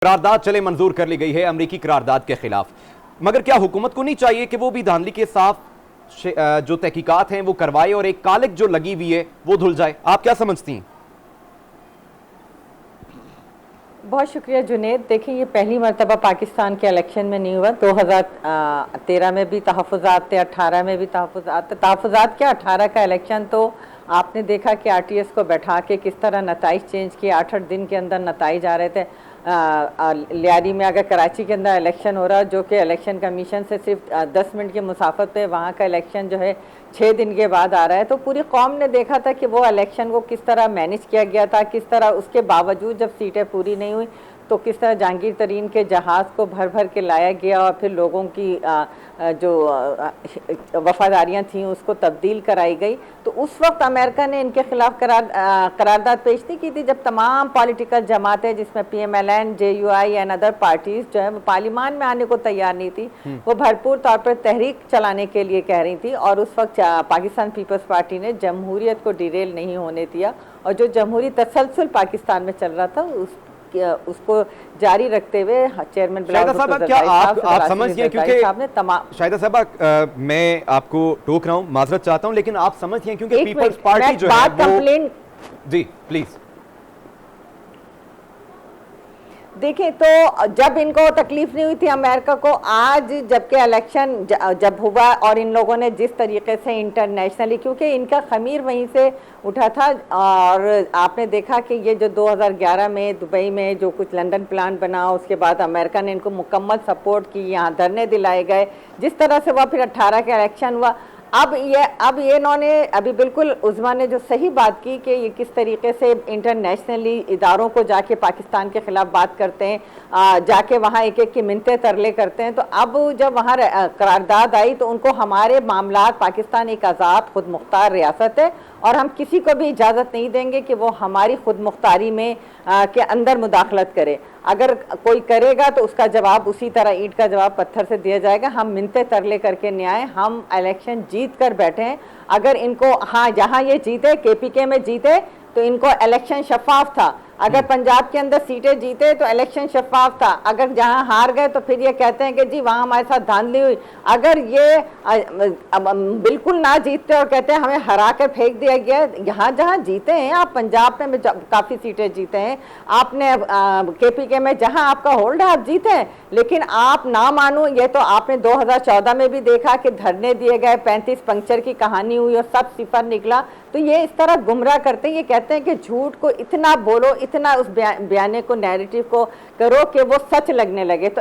करारदाद चले मंजूर कर ली गई है अमरीकी करारदाद के खिलाफ, मगर क्या हुकूमत को नहीं चाहिए कि वो भी धांधली के साफ जो तहकीकात हैं वो करवाए और एक कालिक जो लगी हुई है वो धुल जाए? आप क्या समझती हैं? बहुत शुक्रिया जुनेद। देखिए, ये पहली मरतबा पाकिस्तान के इलेक्शन में नहीं हुआ। 2013 में भी तहफ़्फ़ुज़ात थे, 18 में भी तहफ़्फ़ुज़ात क्या 18 का इलेक्शन तो आपने देखा कि RTS को बैठा के किस तरह नताइज चेंज किए। 8-8 दिन के अंदर नताइज आ रहे थे। लियारी में अगर कराची के अंदर इलेक्शन हो रहा, जो कि इलेक्शन कमीशन से सिर्फ 10 मिनट की मुसाफत पे वहाँ का इलेक्शन जो है 6 दिन के बाद आ रहा है, तो पूरी कौम ने देखा था कि वो इलेक्शन को किस तरह मैनेज किया गया था, किस तरह उसके बावजूद जब सीटें पूरी नहीं हुई तो किस तरह जहांगीर तरीन के जहाज़ को भर भर के लाया गया और फिर लोगों की जो वफादारियां थीं उसको तब्दील कराई गई। तो उस वक्त अमेरिका ने इनके खिलाफ करारदाद पेश नहीं की थी, जब तमाम पॉलिटिकल जमातें जिसमें PMLN, JUI and other parties जो है वो पार्लियामान में आने को तैयार नहीं थी। वो भरपूर तौर पर तहरीक चलाने के लिए कह रही थी और उस वक्त पाकिस्तान पीपल्स पार्टी ने जमहूरियत को डिरेल नहीं होने दिया और जो जमहूरी तसलसल पाकिस्तान में चल रहा था उसको जारी रखते हुए चेयरमैन शाहिदा साहबा, क्या आप समझिए, क्योंकि शाहिदा साहबा मैं आपको टोक रहा हूं, माजरत चाहता हूं, लेकिन आप समझिए क्योंकि पीपल्स पार्टी जो है वो जी प्लीज देखिए, तो जब इनको तकलीफ नहीं हुई थी अमेरिका को, आज जबकि इलेक्शन जब हुआ और इन लोगों ने जिस तरीके से इंटरनेशनली, क्योंकि इनका खमीर वहीं से उठा था और आपने देखा कि ये जो 2011 में दुबई में जो कुछ लंदन प्लान बना, उसके बाद अमेरिका ने इनको मुकम्मल सपोर्ट की, यहाँ धरने दिलाए गए, जिस तरह से हुआ, फिर 18 का इलेक्शन हुआ। अब ये इन्होंने अभी बिल्कुल उज़मा ने जो सही बात की कि ये किस तरीके से इंटरनेशनली इदारों को जाके पाकिस्तान के ख़िलाफ़ बात करते हैं, जाके वहाँ एक एक की मिन्नतें तरले करते हैं। तो अब जब वहाँ करारदाद आई तो उनको हमारे मामलात, पाकिस्तान एक आज़ाद खुद मुख्तार रियासत है और हम किसी को भी इजाज़त नहीं देंगे कि वो हमारी खुद मुख्तारी में के अंदर मुदाखलत करे। अगर कोई करेगा तो उसका जवाब उसी तरह ईंट का जवाब पत्थर से दिया जाएगा। हम मिन्नतें तरले करके नहीं आए, हम इलेक्शन जीत कर बैठे हैं। अगर इनको जहाँ ये जीते, KPK में जीते, तो इनको इलेक्शन शफाफ था। अगर पंजाब के अंदर सीटें जीते तो इलेक्शन शफाफ था। अगर जहां हार गए तो फिर ये कहते हैं कि जी वहां हमारे साथ धांधली हुई। अगर ये बिल्कुल ना जीतते और कहते हैं हमें हरा कर फेंक दिया गया, यहाँ जहां जीते हैं आप, पंजाब में काफ़ी सीटें जीते हैं आपने, KPK में जहां आपका होल्ड है आप जीते हैं, लेकिन आप ना मानो, ये तो आपने 2014 में भी देखा कि धरने दिए गए, 35 पंक्चर की कहानी हुई और सब सिफर निकला। तो ये इस तरह गुमराह करते हैं, ये कहते हैं कि झूठ को इतना बोलो, इतना उस बयाने को, नैरेटिव को करो कि वो सच लगने लगे। तो